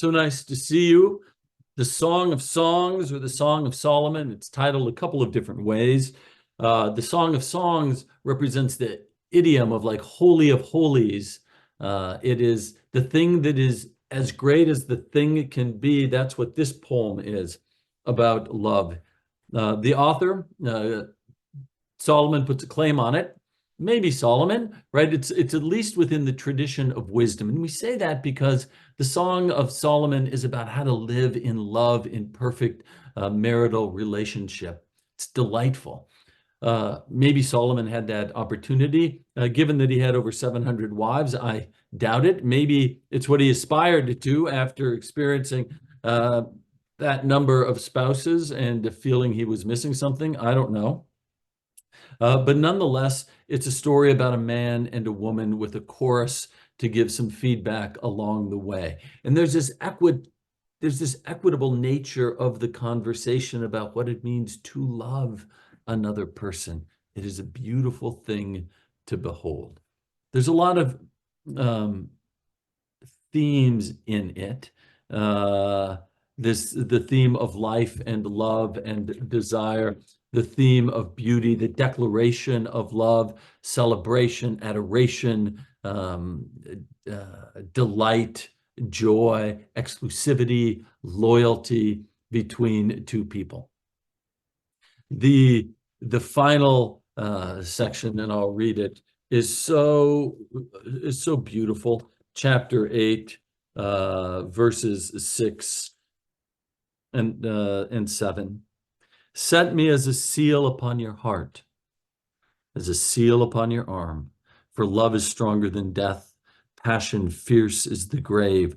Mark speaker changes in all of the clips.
Speaker 1: So nice to see you. The Song of Songs, or the Song of Solomon, it's titled a couple of different ways. The Song of Songs represents the idiom of like Holy of Holies. It is the thing that is as great as the thing it can be. That's what this poem is about love. The author, Solomon, puts a claim on it. Maybe Solomon, right? It's at least within the tradition of wisdom. And we say that because the Song of Solomon is about how to live in love in perfect marital relationship. It's delightful. Maybe Solomon had that opportunity, given that he had over 700 wives. I doubt it. Maybe it's what he aspired to after experiencing that number of spouses and feeling he was missing something. I don't know. But nonetheless, it's a story about a man and a woman with a chorus to give some feedback along the way. And there's this equitable nature of the conversation about what it means to love another person. It is a beautiful thing to behold. There's a lot of themes in it. The theme of life and love and desire, the theme of beauty, the declaration of love, celebration, adoration, delight, joy, exclusivity, loyalty between two people. The final section, and I'll read it, is so beautiful. Chapter 8, verses 6 and 7. Set me as a seal upon your heart, as a seal upon your arm, for love is stronger than death, passion fierce as the grave.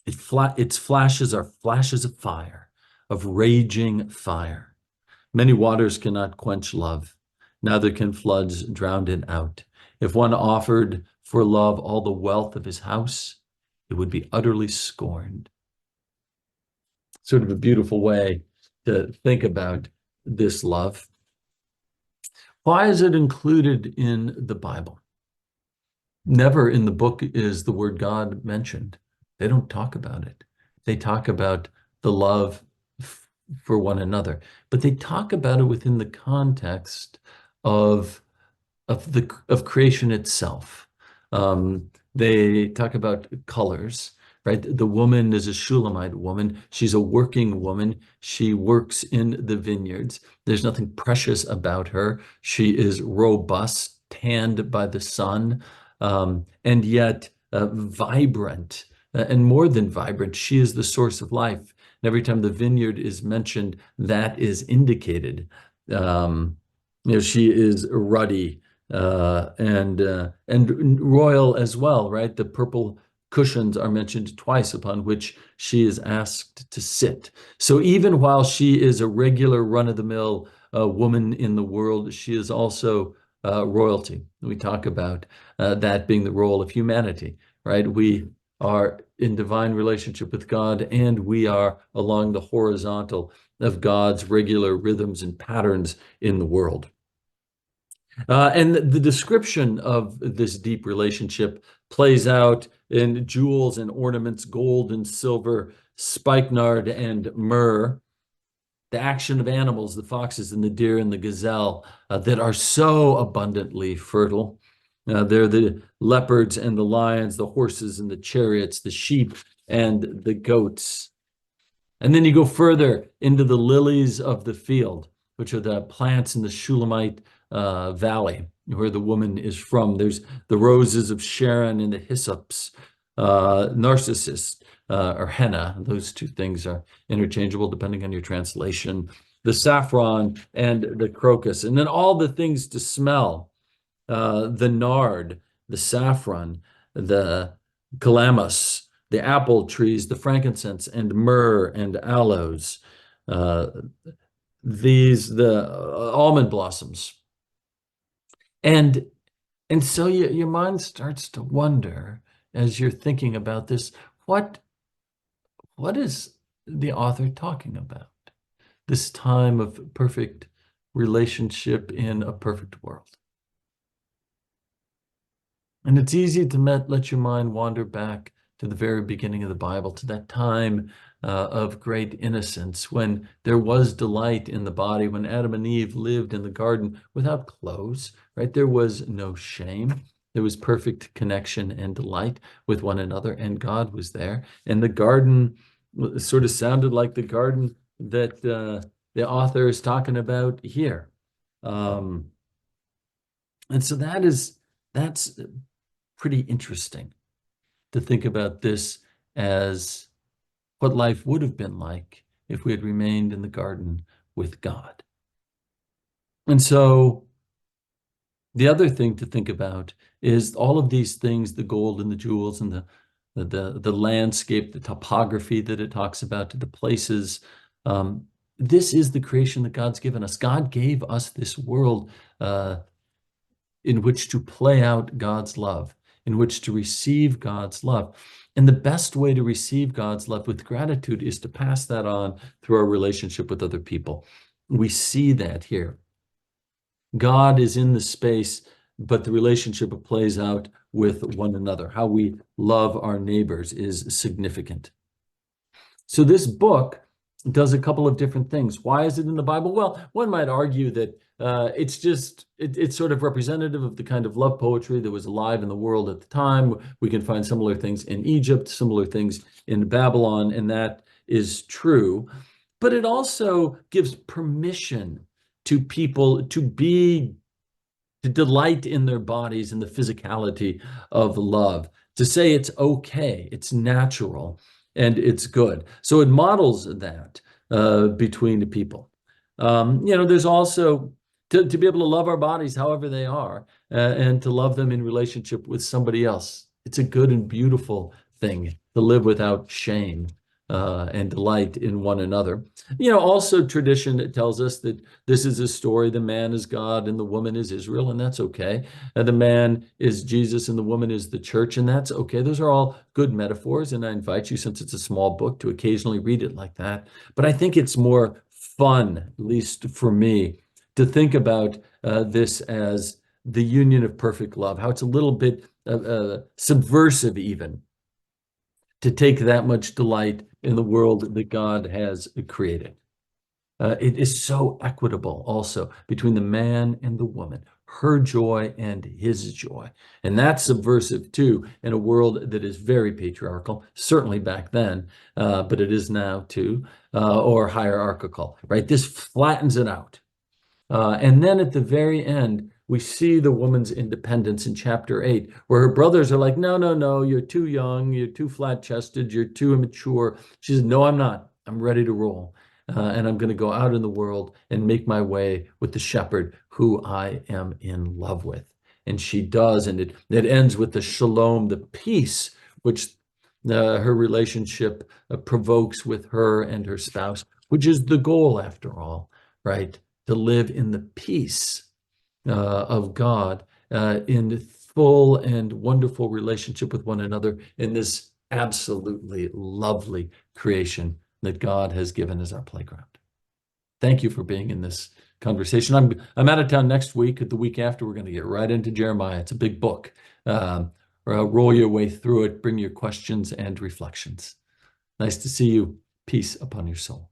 Speaker 1: Its flashes are flashes of fire, of raging fire. Many waters cannot quench love, neither can floods drown it out. If one offered for love all the wealth of his house, it would be utterly scorned. Sort of a beautiful way to think about this love. Why is it included in the Bible? Never in the book is the word God mentioned. They don't talk about it. They talk about the love for one another, but they talk about it within the context of creation itself. They talk about colors, right? The woman is a Shulamite woman. She's a working woman. She works in the vineyards. There's nothing precious about her. She is robust, tanned by the sun, and yet vibrant, and more than vibrant. She is the source of life. And every time the vineyard is mentioned, that is indicated. She is ruddy and royal as well, right? The purple cushions are mentioned twice, upon which she is asked to sit. So even while she is a regular run-of-the-mill woman in the world, she is also royalty. We talk about that being the role of humanity, right? We are in divine relationship with God, and we are along the horizontal of God's regular rhythms and patterns in the world. And the description of this deep relationship plays out in jewels and ornaments, gold and silver, spikenard and myrrh, the action of animals, the foxes and the deer and the gazelle, that are so abundantly fertile. They're the leopards and the lions, the horses and the chariots, the sheep and the goats. And then you go further into the lilies of the field, which are the plants in the Shulamite valley, where the woman is from. There's the roses of Sharon and the hyssops, narcissus, or henna. Those two things are interchangeable depending on your translation. The saffron and the crocus. And then all the things to smell, the nard, the saffron, the calamus, the apple trees, the frankincense and myrrh and aloes, the almond blossoms. And so your mind starts to wonder, as you're thinking about this, what is the author talking about? This time of perfect relationship in a perfect world. And it's easy to let your mind wander back to the very beginning of the Bible, to that time of great innocence, when there was delight in the body, when Adam and Eve lived in the garden without clothes, right? There was no shame. There was perfect connection and delight with one another, and God was there. And the garden sort of sounded like the garden that the author is talking about here. And so that's pretty interesting to think about this as what life would have been like if we had remained in the garden with God. And so the other thing to think about is all of these things, the gold and the jewels and the landscape, the topography that it talks about, the places. This is the creation that God's given us. God gave us this world in which to play out God's love, in which to receive God's love. And the best way to receive God's love with gratitude is to pass that on through our relationship with other people. We see that here. God is in the space, but the relationship it plays out with one another. How we love our neighbors is significant. So this book does a couple of different things. Why is it in the Bible? Well, one might argue that it's sort of representative of the kind of love poetry that was alive in the world at the time. We can find similar things in Egypt, similar things in Babylon, and that is true. But it also gives permission to people to delight in their bodies and the physicality of love, to say it's okay, it's natural, and it's good. So it models that between the people. There's also to be able to love our bodies however they are, and to love them in relationship with somebody else. It's a good and beautiful thing to live without shame and delight in one another. Also tradition tells us that this is a story. The man is God and the woman is Israel, and that's okay. The man is Jesus and the woman is the church, and that's okay. Those are all good metaphors, and I invite you, since it's a small book, to occasionally read it like that. But I think it's more fun, at least for me, to think about this as the union of perfect love, how it's a little bit subversive even, to take that much delight in the world that God has created. It is so equitable also between the man and the woman, her joy and his joy. And that's subversive too in a world that is very patriarchal, certainly back then, but it is now too, or hierarchical, right? This flattens it out. And then at the very end, we see the woman's independence in chapter 8, where her brothers are like, no, no, no, you're too young, you're too flat-chested, you're too immature. She says, no, I'm not. I'm ready to roll. And I'm going to go out in the world and make my way with the shepherd who I am in love with. And she does, and it ends with the shalom, the peace, which her relationship provokes with her and her spouse, which is the goal after all, right? To live in the peace of God in full and wonderful relationship with one another in this absolutely lovely creation that God has given as our playground. Thank you for being in this conversation. I'm out of town next week. The week after, we're going to get right into Jeremiah. It's a big book. Roll your way through it. Bring your questions and reflections. Nice to see you. Peace upon your soul.